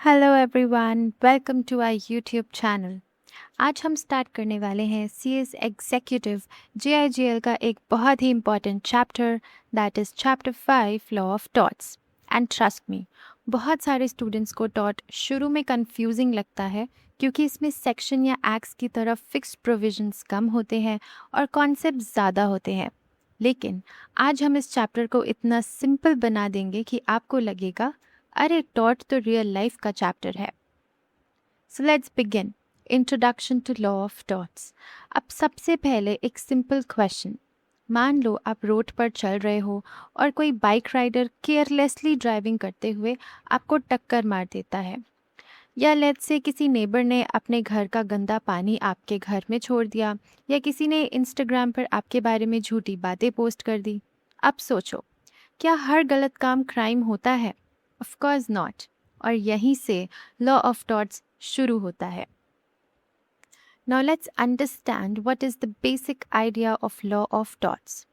Hello everyone, welcome to our YouTube channel. आज हम start करने वाले हैं सीएस एग्जीक्यूटिव जेआईजीएल का एक बहुत ही important chapter, that is chapter 5 law of torts. And trust me, बहुत सारे स्टूडेंट्स को टॉट शुरू में कंफ्यूजिंग लगता है क्योंकि इसमें सेक्शन या एक्ट्स की तरफ फिक्स्ड प्रोविजंस कम होते हैं और कॉन्सेप्ट ज़्यादा होते हैं। लेकिन आज हम इस चैप्टर को इतना सिंपल बना देंगे कि आपको लगेगा अरे टॉट तो रियल लाइफ का चैप्टर है। So let's begin. Introduction to law of torts. अब सबसे पहले एक सिंपल क्वेश्चन। मान लो आप रोड पर चल रहे हो और कोई बाइक राइडर केयरलेसली ड्राइविंग करते हुए आपको टक्कर मार देता है, या लेट्स से किसी नेबर ने अपने घर का गंदा पानी आपके घर में छोड़ दिया, या किसी ने इंस्टाग्राम पर आपके बारे में झूठी बातें पोस्ट कर दी। अब सोचो, क्या हर गलत काम क्राइम होता है? Of course not. और यहीं से लॉ ऑफ टॉट्स शुरू होता है। Now let's understand what is the basic idea of law of torts.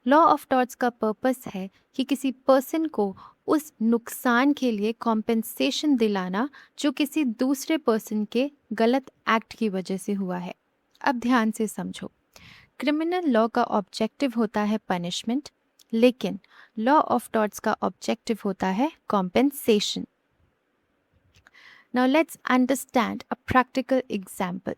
Law of torts का पर्पस है कि किसी पर्सन को उस नुकसान के लिए कॉम्पेंसेशन दिलाना जो किसी दूसरे पर्सन के गलत एक्ट की वजह से हुआ है। अब ध्यान से समझो, क्रिमिनल लॉ का ऑब्जेक्टिव होता है पनिशमेंट, लेकिन लॉ ऑफ टॉट्स का ऑब्जेक्टिव होता है compensation. Now let's understand a practical example.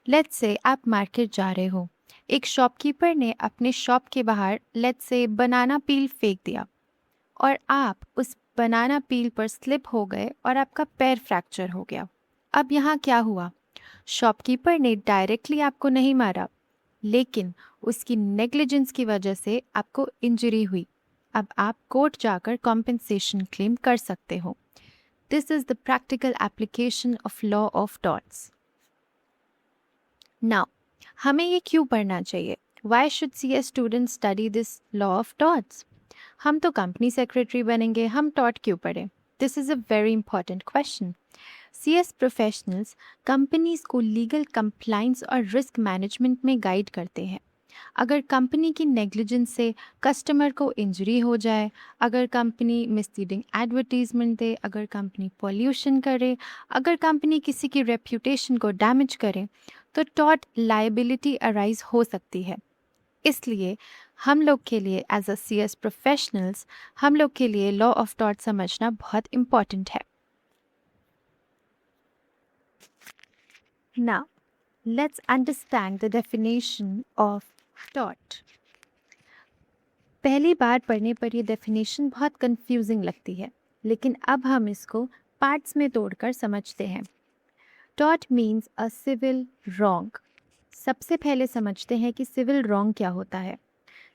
Let's से आप मार्केट जा रहे हो, एक शॉपकीपर ने अपने शॉप के बाहर लेट्स से बनाना पील फेंक दिया और आप उस बनाना पील पर स्लिप हो गए और आपका पैर फ्रैक्चर हो गया। अब यहाँ क्या हुआ? शॉपकीपर ने डायरेक्टली आपको नहीं मारा, लेकिन उसकी नेग्लिजेंस की वजह से आपको इंजरी हुई। अब आप कोर्ट जाकर कॉम्पेंसेशन क्लेम कर सकते हो। This is the practical application of law of torts. Now हमें ये क्यों पढ़ना चाहिए? Why should CA student study this law of torts? हम तो कंपनी सेक्रेटरी बनेंगे, हम टॉट क्यों पढ़ें? This is a very important question. CS professionals companies को लीगल कंप्लाइंस और रिस्क मैनेजमेंट में गाइड करते हैं। अगर कंपनी की नेग्लिजेंस से कस्टमर को इंजरी हो जाए, अगर कंपनी मिसलीडिंग एडवर्टीजमेंट दे, अगर कंपनी पॉल्यूशन करे, अगर कंपनी किसी की रेप्यूटेशन को डैमेज करे, तो टॉट लायबिलिटी अराइज हो सकती है। इसलिए हम लोग के लिए एज अ सीएस प्रोफेशनल्स, हम लोग के लिए लॉ ऑफ टॉट समझना बहुत इम्पॉर्टेंट है। Now, let's understand the definition of tort. पहली बार पढ़ने पर ये डेफिनेशन बहुत कंफ्यूजिंग लगती है, लेकिन अब हम इसको पार्ट्स में तोड़कर समझते हैं। टॉट मीन्स अ सिविल रॉन्ग। सबसे पहले समझते हैं कि सिविल रॉन्ग क्या होता है।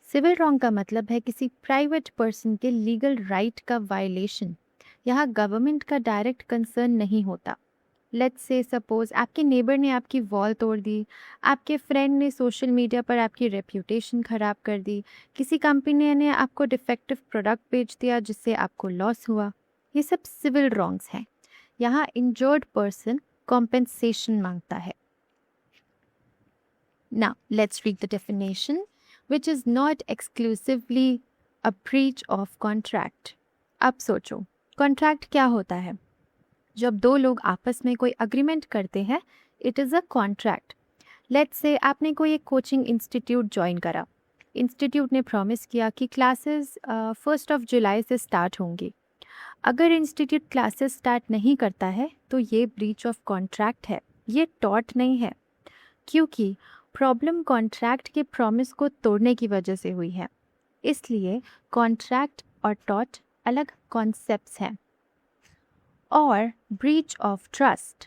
सिविल रॉन्ग का मतलब है किसी प्राइवेट पर्सन के लीगल राइट का वायलेशन। यहाँ गवर्नमेंट का डायरेक्ट कंसर्न नहीं होता। लेट्स से सपोज आपके नेबर ने आपकी वॉल तोड़ दी, आपके फ्रेंड ने सोशल मीडिया पर आपकी रेप्यूटेशन ख़राब कर दी, किसी कंपनी ने आपको डिफेक्टिव प्रोडक्ट बेच दिया जिससे आपको लॉस हुआ। ये सब सिविल रॉन्ग्स हैं। यहाँ इंजर्ड पर्सन कॉम्पेंसेशन मांगता है। Now, let's read the definition, which is not exclusively a breach of contract. अब सोचो, कॉन्ट्रैक्ट क्या होता है? जब दो लोग आपस में कोई अग्रीमेंट करते हैं, it is a contract. Let's say आपने कोई एक कोचिंग इंस्टीट्यूट ज्वाइन करा। इंस्टीट्यूट ने प्रॉमिस किया कि क्लासेस 1 जुलाई से स्टार्ट होंगी। अगर इंस्टीट्यूट क्लासेस स्टार्ट नहीं करता है तो ये ब्रीच ऑफ कॉन्ट्रैक्ट है, ये टॉट नहीं है, क्योंकि प्रॉब्लम कॉन्ट्रैक्ट के प्रॉमिस को तोड़ने की वजह से हुई है। इसलिए कॉन्ट्रैक्ट और टॉट अलग कॉन्सेप्ट्स हैं। और ब्रीच ऑफ ट्रस्ट।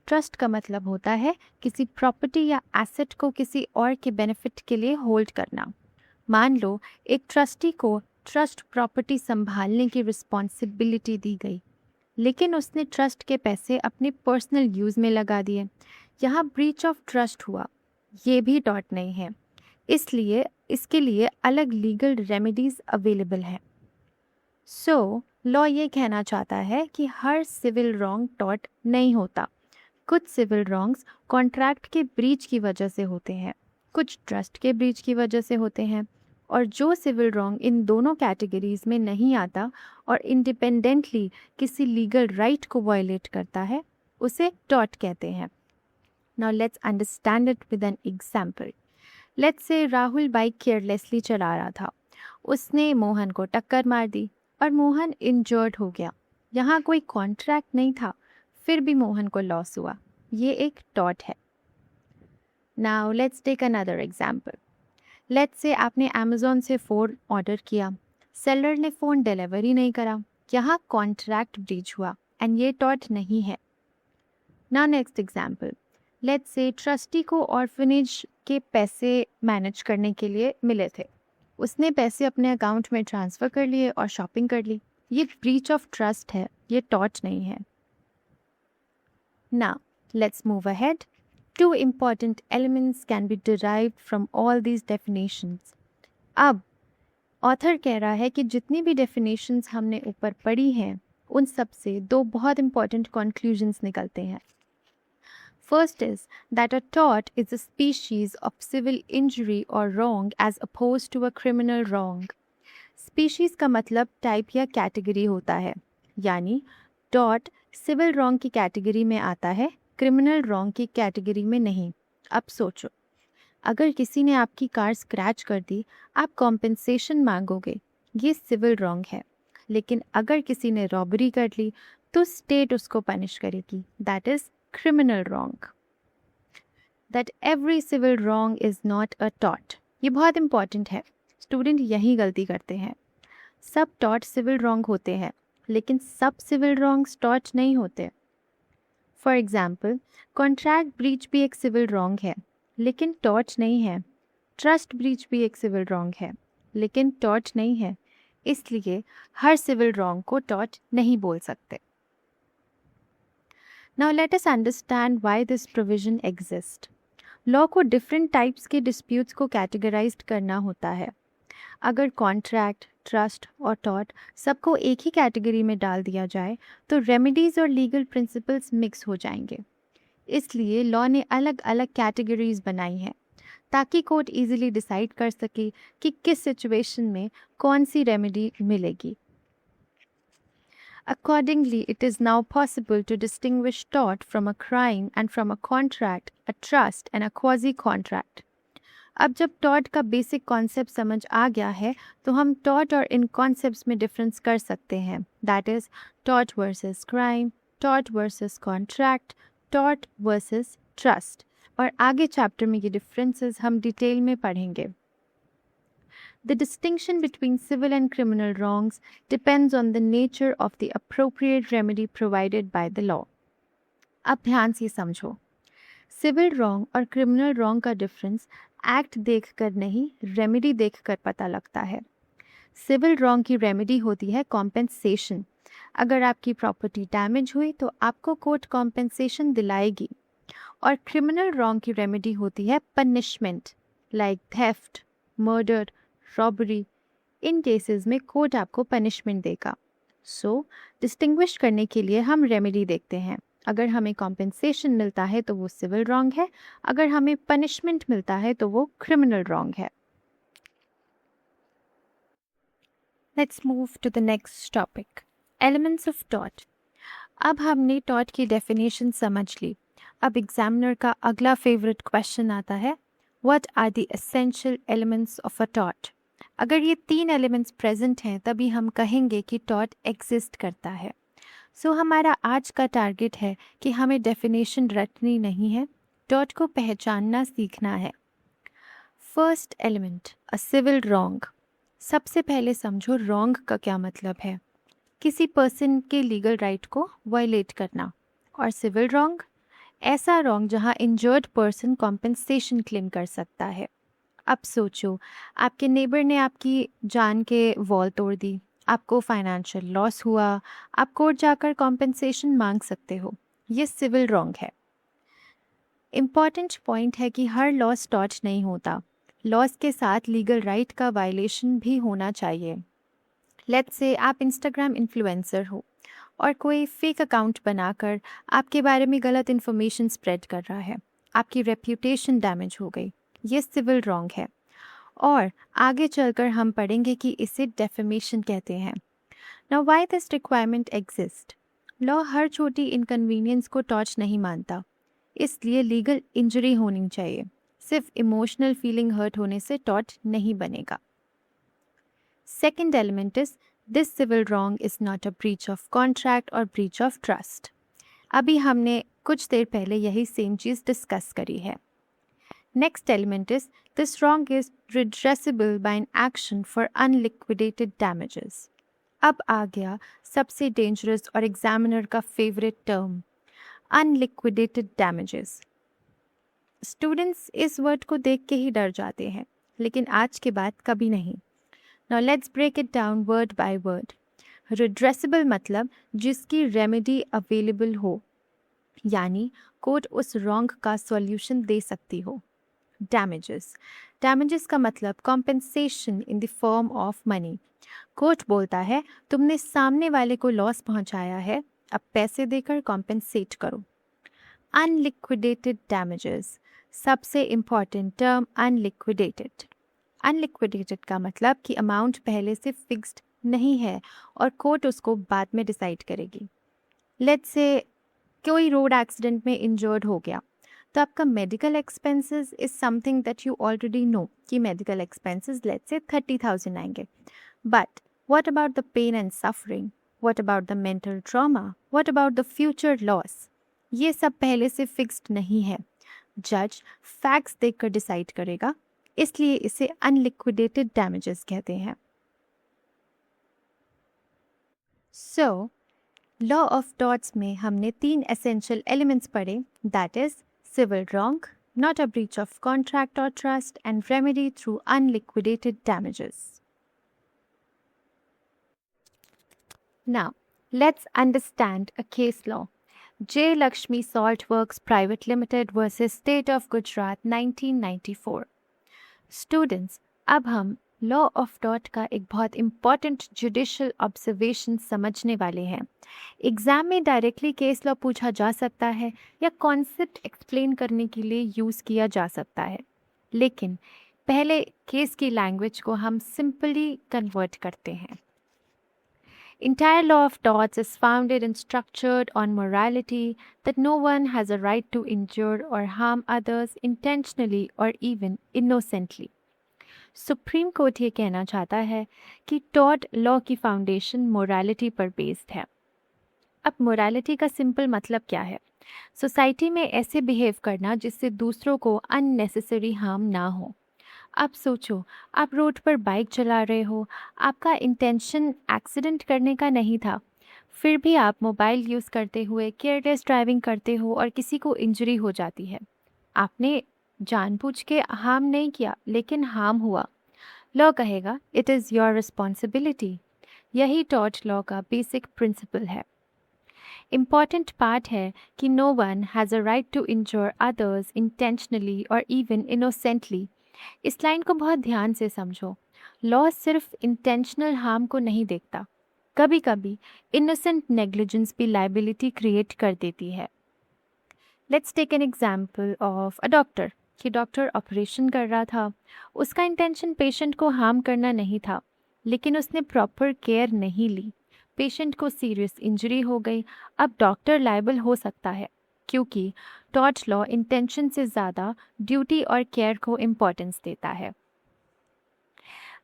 ट्रस्ट का मतलब होता है किसी प्रॉपर्टी या एसेट को किसी और के बेनिफिट के लिए होल्ड करना। मान लो एक ट्रस्टी को ट्रस्ट प्रॉपर्टी संभालने की रिस्पॉन्सिबिलिटी दी गई, लेकिन उसने ट्रस्ट के पैसे अपने पर्सनल यूज़ में लगा दिए। यहाँ ब्रीच ऑफ ट्रस्ट हुआ, ये भी टॉट नहीं है। इसलिए इसके लिए अलग लीगल रेमेडीज अवेलेबल हैं। सो लॉ ये कहना चाहता है कि हर सिविल रॉन्ग टॉट नहीं होता। कुछ सिविल रॉन्ग्स कॉन्ट्रैक्ट के ब्रीच की वजह से होते हैं, कुछ ट्रस्ट के ब्रीच की वजह से होते हैं, और जो सिविल रॉन्ग इन दोनों कैटेगरीज में नहीं आता और इंडिपेंडेंटली किसी लीगल राइट को वायलेट करता है उसे टॉर्ट कहते हैं। Now let's understand it with an example. Let's से राहुल बाइक केयरलेसली चला रहा था, उसने मोहन को टक्कर मार दी और मोहन इंजर्ड हो गया। यहाँ कोई कॉन्ट्रैक्ट नहीं था, फिर भी मोहन को लॉस हुआ। ये एक टॉर्ट है। Now let's take another example. Let's say आपने अमेज़ॉन से फ़ोन ऑर्डर किया, सेलर ने फ़ोन डिलीवरी नहीं करा, यहाँ कॉन्ट्रैक्ट ब्रीच हुआ एंड ये टॉर्ट नहीं है। Now next example. Let's say trustee को ऑर्फनेज के पैसे मैनेज करने के लिए मिले थे, उसने पैसे अपने अकाउंट में ट्रांसफ़र कर लिए और शॉपिंग कर ली। ये ब्रीच ऑफ ट्रस्ट है, ये टॉर्ट नहीं है। Now, let's move ahead. Two important elements can be derived from all these definitions. अब ऑथर कह रहा है कि जितनी भी डेफिनेशंस हमने ऊपर पढ़ी हैं उन सब से दो बहुत इंपॉर्टेंट कंक्लूजन्स निकलते हैं। First is that a tort is a species of civil injury or wrong as opposed to a criminal wrong. Species का मतलब टाइप या कैटेगरी होता है, यानी टॉर्ट सिविल रॉन्ग की कैटेगरी में आता है, क्रिमिनल रॉन्ग की कैटेगरी में नहीं। अब सोचो, अगर किसी ने आपकी कार स्क्रैच कर दी, आप कॉम्पेंसेशन मांगोगे, ये सिविल रॉन्ग है। लेकिन अगर किसी ने रॉबरी कर ली तो स्टेट उसको पनिश करेगी, that is criminal wrong. That every civil wrong is not a tort, ये बहुत इंपॉर्टेंट है। स्टूडेंट यही गलती करते हैं। सब टॉर्ट सिविल रॉन्ग होते हैं, लेकिन सब सिविल रॉन्ग्स टॉर्ट नहीं होते। फॉर एग्जाम्पल, कॉन्ट्रैक्ट ब्रीच भी एक सिविल रॉन्ग है, लेकिन टॉर्ट नहीं है। ट्रस्ट ब्रीच भी एक सिविल रॉन्ग है, लेकिन टॉर्ट नहीं है। इसलिए हर सिविल रॉन्ग को टॉर्ट नहीं बोल सकते। Now let us understand why this provision exist. Law को डिफरेंट टाइप्स के डिस्प्यूट्स को कैटेगराइज्ड करना होता है। अगर कॉन्ट्रैक्ट, ट्रस्ट और टॉर्ट सबको एक ही कैटेगरी में डाल दिया जाए तो रेमेडीज़ और लीगल प्रिंसिपल्स मिक्स हो जाएंगे। इसलिए लॉ ने अलग अलग कैटेगरीज बनाई हैं ताकि कोर्ट इजीली डिसाइड कर सके कि किस सिचुएशन में कौन सी रेमेडी मिलेगी। Accordingly, it is now possible to distinguish tort from a crime and from a contract, a trust and a quasi-contract. अब जब टॉर्ट का बेसिक कॉन्सेप्ट समझ आ गया है तो हम टॉर्ट और इन कॉन्सेप्ट्स में डिफरेंस कर सकते हैं, that is tort versus crime, tort versus contract, tort versus trust. और आगे चैप्टर में ये डिफरेंसेस हम डिटेल में पढ़ेंगे। The distinction between civil and criminal wrongs depends on the nature of the appropriate remedy provided by the law. अब ध्यान से समझो, सिविल रॉन्ग और क्रिमिनल रॉन्ग का डिफरेंस एक्ट देखकर नहीं, रेमेडी देखकर पता लगता है। सिविल रॉन्ग की रेमेडी होती है कॉम्पेंसेशन। अगर आपकी प्रॉपर्टी डैमेज हुई तो आपको कोर्ट कॉम्पेंसेशन दिलाएगी। और क्रिमिनल रॉन्ग की रेमेडी होती है punishment, like theft, murder, robbery. इन केसेस में कोर्ट आपको पनिशमेंट देगा। सो डिस्टिंग्विश करने के लिए हम रेमेडी देखते हैं। अगर हमें कॉम्पेंसेशन मिलता है तो वो सिविल रॉन्ग है, अगर हमें पनिशमेंट मिलता है तो वो क्रिमिनल रॉन्ग है। Let's move to the next topic, elements of tort. अब हमने टॉर्ट की डेफिनेशन समझ ली। अब एग्जामिनर का अगला फेवरेट क्वेश्चन आता है, what are the essential elements of a tort. अगर ये तीन एलिमेंट्स प्रेजेंट हैं तभी हम कहेंगे कि टॉर्ट एग्जिस्ट करता है। सो हमारा आज का टारगेट है कि हमें डेफिनेशन रटनी नहीं है, टॉर्ट को पहचानना सीखना है। First element, a civil wrong. सबसे पहले समझो रॉन्ग का क्या मतलब है। किसी पर्सन के लीगल राइट को वायलेट करना। और सिविल रॉन्ग, ऐसा रॉन्ग जहां इंजर्ड पर्सन कॉम्पेंसेशन क्लेम कर सकता है। अब सोचो, आपके नेबर ने आपकी जान के वॉल तोड़ दी, आपको फाइनेंशियल लॉस हुआ, आप कोर्ट जाकर कॉम्पेंसेशन मांग सकते हो। ये सिविल रॉन्ग है। इम्पॉर्टेंट पॉइंट है कि हर लॉस टॉर्ट नहीं होता, लॉस के साथ लीगल राइट का वायलेशन भी होना चाहिए। लेट्स से आप इंस्टाग्राम इन्फ्लुएंसर हो और कोई फेक अकाउंट बनाकर आपके बारे में गलत इन्फॉर्मेशन स्प्रेड कर रहा है, आपकी रेप्यूटेशन डैमेज हो गई, ये सिविल रॉन्ग है। और आगे चलकर हम पढ़ेंगे कि इसे डेफेमेशन कहते हैं। Now why this requirement exist? Law हर छोटी इनकन्वीनियंस को टॉर्च नहीं मानता, इसलिए लीगल इंजरी होनी चाहिए। सिर्फ इमोशनल फीलिंग हर्ट होने से टॉर्च नहीं बनेगा। Second element is this civil wrong is not a breach of contract और ब्रीच ऑफ ट्रस्ट। अभी हमने कुछ देर पहले यही सेम चीज़ डिस्कस करी है। Next element is this wrong is redressable by an action for unliquidated damages. अब आ गया सबसे डेंजरस और एग्जामिनर का favourite term, unliquidated damages. Students इस वर्ड को देख के ही डर जाते हैं, लेकिन आज के बाद कभी नहीं। Now let's break it down word by word. Redressable मतलब जिसकी रेमेडी अवेलेबल हो, यानी कोर्ट उस रॉन्ग का सॉल्यूशन दे सकती हो। डैमेजेस, डैमेजेस का मतलब compensation in the form of money. Court बोलता है तुमने सामने वाले को लॉस पहुंचाया है, अब पैसे देकर कॉम्पेंसेट करो। अनलिक्विडेटेड डैमेजेस, सबसे इम्पॉर्टेंट टर्म अनलिक्विडेटेड। अनलिक्विडेटेड का मतलब कि अमाउंट पहले से फिक्स्ड नहीं है और कोर्ट उसको बाद में डिसाइड करेगी। लेट्स से कोई रोड एक्सीडेंट में इंजर्ड हो गया, तो आपका medical expenses is something that you already know कि मेडिकल एक्सपेंसेस लेट्स से 30,000 आएंगे। But what about the pain and suffering? What about the mental trauma? What about the future loss? ये सब पहले से फिक्स्ड नहीं है। जज फैक्ट्स देखकर डिसाइड करेगा, इसलिए इसे अनलिक्विडेटेड डैमेजेस कहते हैं। सो लॉ ऑफ टॉर्ट्स में हमने 3 एसेंशियल एलिमेंट्स पढ़े, that is civil wrong, not a breach of contract और trust, and remedy through unliquidated damages. Now, let's understand a case law. J. Lakshmi Salt Works Private Limited versus State of Gujarat 1994. Students, अब हम law of tort का एक बहुत important judicial observation समझने वाले हैं। Exam में डायरेक्टली केस लॉ पूछा जा सकता है या कॉन्सेप्ट एक्सप्लेन करने के लिए यूज़ किया जा सकता है, लेकिन पहले केस की लैंग्वेज को हम सिंपली कन्वर्ट करते हैं। Entire law of torts is founded and structured on morality, that no one has a right to injure or harm others intentionally or even innocently. Supreme court ये कहना चाहता है कि टॉर्ट लॉ की foundation morality पर based है। अब morality का सिंपल मतलब क्या है? सोसाइटी में ऐसे बिहेव करना जिससे दूसरों को अननेसेसरी हार्म ना हो। अब सोचो, आप रोड पर बाइक चला रहे हो, आपका इंटेंशन एक्सीडेंट करने का नहीं था, फिर भी आप मोबाइल यूज़ करते हुए केयरलेस ड्राइविंग करते हो और किसी को इंजरी हो जाती है। आपने जानबूझ के हार्म नहीं किया, लेकिन हार्म हुआ। लॉ कहेगा इट इज़ योर रिस्पॉन्सिबिलिटी। यही टॉर्ट लॉ का बेसिक प्रिंसिपल है। इम्पॉर्टेंट पार्ट है कि no one has a right to injure others intentionally और इवन इनोसेंटली। इस लाइन को बहुत ध्यान से समझो। लॉ सिर्फ इंटेंशनल हार्म को नहीं देखता, कभी कभी इनोसेंट नेग्लिजेंस भी लाइबिलिटी क्रिएट कर देती है। Let's take an example of a doctor कि डॉक्टर ऑपरेशन कर रहा था, उसका इंटेंशन पेशेंट को हार्म करना नहीं था, लेकिन उसने प्रॉपर केयर नहीं ली, पेशेंट को सीरियस इंजरी हो गई। अब डॉक्टर लायबल हो सकता है, क्योंकि टॉर्ट लॉ इंटेंशन से ज़्यादा ड्यूटी और केयर को इम्पोर्टेंस देता है।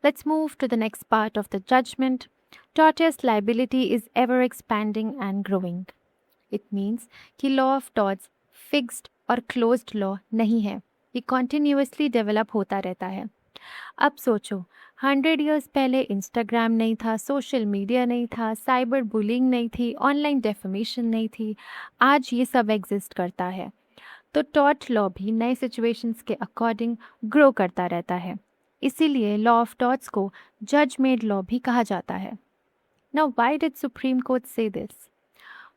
Let's move to the next part of the judgment. Tortious liability is ever expanding and growing. It means कि लॉ ऑफ टॉर्ट्स फिक्स्ड और क्लोज्ड लॉ नहीं है, ये कॉन्टिन्यूसली डेवलप होता रहता है। अब सोचो, 100 ईयर्स पहले इंस्टाग्राम नहीं था, सोशल मीडिया नहीं था, साइबर बुलिंग नहीं थी, ऑनलाइन डेफेमेशन नहीं थी, आज ये सब एग्जिस्ट करता है। तो टॉर्ट लॉ भी नए सिचुएशंस के अकॉर्डिंग ग्रो करता रहता है, इसीलिए लॉ ऑफ टॉर्ट्स को जज मेड लॉ भी कहा जाता है। Now why did supreme court से दिस?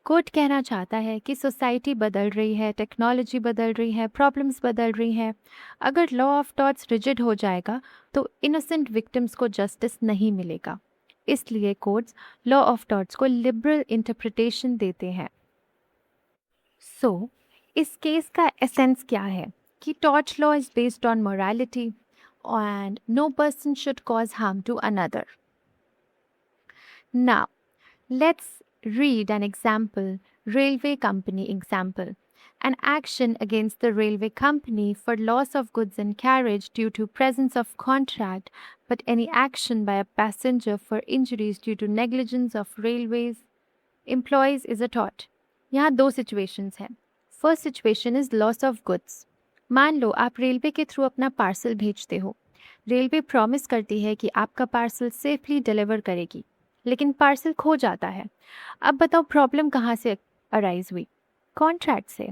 कोर्ट कहना चाहता है कि सोसाइटी बदल रही है, टेक्नोलॉजी बदल रही है, प्रॉब्लम्स बदल रही हैं। अगर लॉ ऑफ टॉर्ट्स रिजिड हो जाएगा तो इनोसेंट विक्टिम्स को जस्टिस नहीं मिलेगा, इसलिए कोर्ट्स लॉ ऑफ टॉर्ट्स को लिबरल इंटरप्रिटेशन देते हैं। सो इस केस का एसेंस क्या है कि tort law is based on morality. and no person should cause harm to another. Now, let's read an example, railway company example. An action against the railway company for loss of goods and carriage due to presence of contract, but any action by a passenger for injuries due to negligence of railways employees is a tort. यहाँ दो situations हैं. First situation is loss of goods. मान लो आप railway के through अपना parcel भेजते हो. Railway promise करती है कि आपका पार्सल सेफली डिलीवर करेगी, लेकिन पार्सल खो जाता है. अब बताओ प्रॉब्लम कहाँ से अराइज हुई? कॉन्ट्रैक्ट से.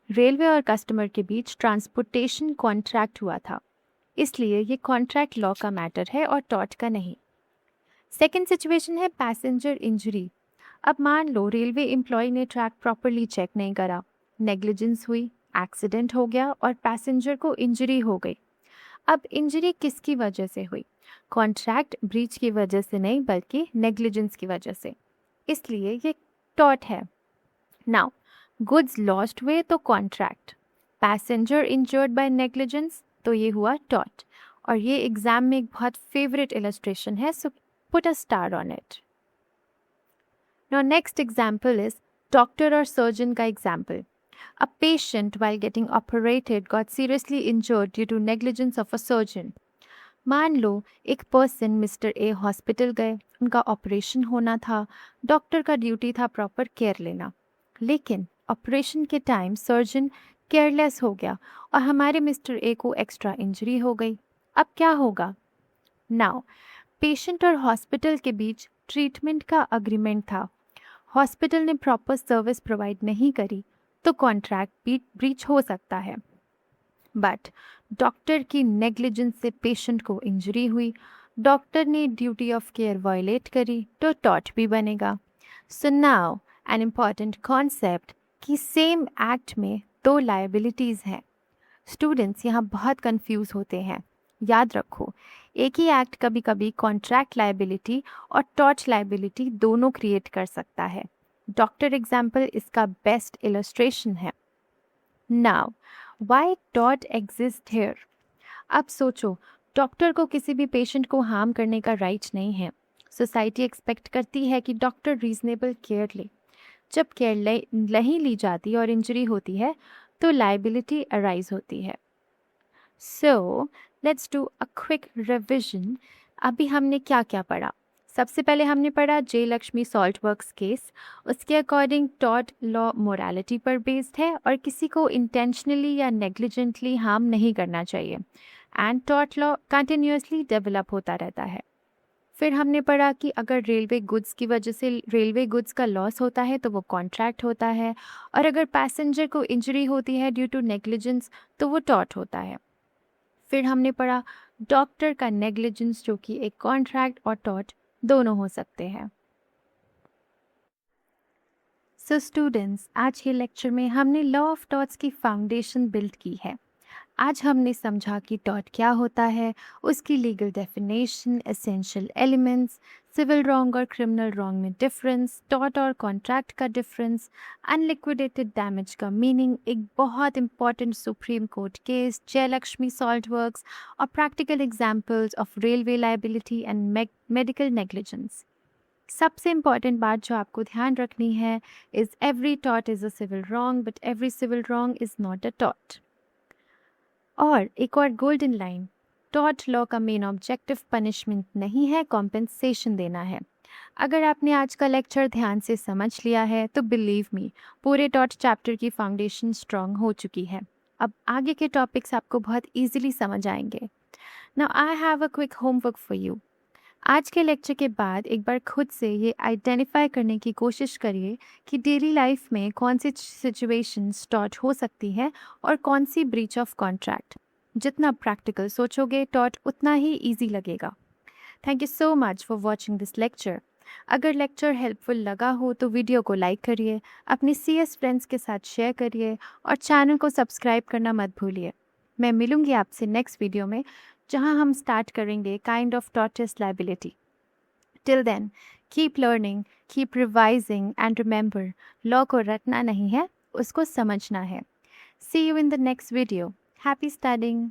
रेलवे और कस्टमर के बीच ट्रांसपोर्टेशन कॉन्ट्रैक्ट हुआ था, इसलिए ये कॉन्ट्रैक्ट लॉ का मैटर है और टॉर्ट का नहीं. सेकेंड सिचुएशन है पैसेंजर इंजरी. अब मान लो रेलवे एम्प्लॉय ने ट्रैक प्रॉपरली चेक नहीं करा, नेग्लिजेंस हुई, एक्सीडेंट हो गया और पैसेंजर को इंजरी हो गई. अब इंजरी किसकी वजह से हुई? कॉन्ट्रैक्ट ब्रीच की वजह से नहीं, बल्कि नेग्लिजेंस की वजह से, इसलिए ये टॉर्ट है. नाउ गुड्स लॉस्ट हुए तो contract, passenger injured by negligence तो ये हुआ टॉर्ट. और ये एग्जाम में एक बहुत फेवरेट इलस्ट्रेशन है, so put a star on it. Now next example is doctor और सर्जन का example. A patient while getting operated got seriously injured due to negligence of a surgeon. मान लो एक पर्सन मिस्टर ए हॉस्पिटल गए, उनका operation होना था, doctor का duty था प्रॉपर केयर लेना, लेकिन ऑपरेशन के टाइम सर्जन केयरलेस हो गया और हमारे मिस्टर ए को एक्स्ट्रा इंजरी हो गई. अब क्या होगा? नाउ पेशेंट और हॉस्पिटल के बीच ट्रीटमेंट का अग्रीमेंट था. हॉस्पिटल ने प्रॉपर सर्विस प्रोवाइड नहीं करी तो कॉन्ट्रैक्ट ब्रीच हो सकता है. बट डॉक्टर की नेग्लिजेंस से पेशेंट को इंजरी हुई, डॉक्टर ने ड्यूटी ऑफ केयर वायलेट करी तो टॉर्ट भी बनेगा. So now an important concept कि सेम एक्ट में दो लायबिलिटीज़ हैं. स्टूडेंट्स यहाँ बहुत कंफ्यूज होते हैं. याद रखो, एक ही एक्ट कभी कभी कॉन्ट्रैक्ट लायबिलिटी और टॉर्ट लायबिलिटी दोनों क्रिएट कर सकता है. डॉक्टर एग्जाम्पल इसका बेस्ट इलस्ट्रेशन है. Now why tort exist here? अब सोचो, डॉक्टर को किसी भी पेशेंट को हार्म करने का राइट नहीं है. सोसाइटी एक्सपेक्ट करती है कि डॉक्टर रीजनेबल केयर ले. जब केयर नहीं ली जाती और इंजरी होती है तो लायबिलिटी अराइज होती है. So let's do a quick revision. अभी हमने क्या क्या पढ़ा? सबसे पहले हमने पढ़ा जे लक्ष्मी सॉल्ट वर्क्स केस. उसके अकॉर्डिंग टॉर्ट लॉ मोरालिटी पर बेस्ड है और किसी को इंटेंशनली या नेग्लिजेंटली हार्म नहीं करना चाहिए. And tort law continuously develop होता रहता है. फिर हमने पढ़ा कि अगर रेलवे गुड्स की वजह से रेलवे गुड्स का लॉस होता है तो वो कॉन्ट्रैक्ट होता है, और अगर पैसेंजर को इंजरी होती है ड्यू टू नेग्लिजेंस तो वो टॉर्ट होता है. फिर हमने पढ़ा डॉक्टर का नेग्लिजेंस जो कि एक कॉन्ट्रैक्ट और टॉर्ट दोनों हो सकते हैं. सो स्टूडेंट्स, आज के लेक्चर में हमने लॉ ऑफ टॉर्ट्स की फाउंडेशन बिल्ड की है. आज हमने समझा कि टॉर्ट क्या होता है, उसकी legal definition, essential elements, civil wrong और क्रिमिनल रॉन्ग में डिफरेंस, टॉर्ट और कॉन्ट्रैक्ट का डिफरेंस, अनलिक्विडेटेड डैमेज का मीनिंग, एक बहुत important supreme court case Jayalakshmi salt works, और practical examples of railway liability and medical negligence. सबसे इम्पॉर्टेंट बात जो आपको ध्यान रखनी है is every tort is a civil wrong but every civil wrong is not a tort. और एक और गोल्डन लाइन, टॉर्ट लॉ का मेन ऑब्जेक्टिव पनिशमेंट नहीं है, कॉम्पेंसेशन देना है. अगर आपने आज का लेक्चर ध्यान से समझ लिया है तो बिलीव मी, पूरे टॉर्ट चैप्टर की फाउंडेशन स्ट्रॉन्ग हो चुकी है. अब आगे के टॉपिक्स आपको बहुत ईजिली समझ आएंगे. Now I have a quick homework for you. आज के लेक्चर के बाद एक बार खुद से ये आइडेंटिफाई करने की कोशिश करिए कि डेली लाइफ में कौन सी सिचुएशंस टॉर्ट हो सकती है और कौन सी ब्रीच ऑफ कॉन्ट्रैक्ट. जितना प्रैक्टिकल सोचोगे टॉर्ट उतना ही इजी लगेगा. Thank you so much for watching this lecture. अगर लेक्चर हेल्पफुल लगा हो तो वीडियो को लाइक करिए, अपने CS फ्रेंड्स के साथ शेयर करिए और चैनल को सब्सक्राइब करना मत भूलिए. मैं मिलूँगी आपसे नेक्स्ट वीडियो में जहां हम स्टार्ट करेंगे kind of torts liability. Till then keep learning, keep revising and remember, law को रटना नहीं है, उसको समझना है. See you in the next video. Happy studying.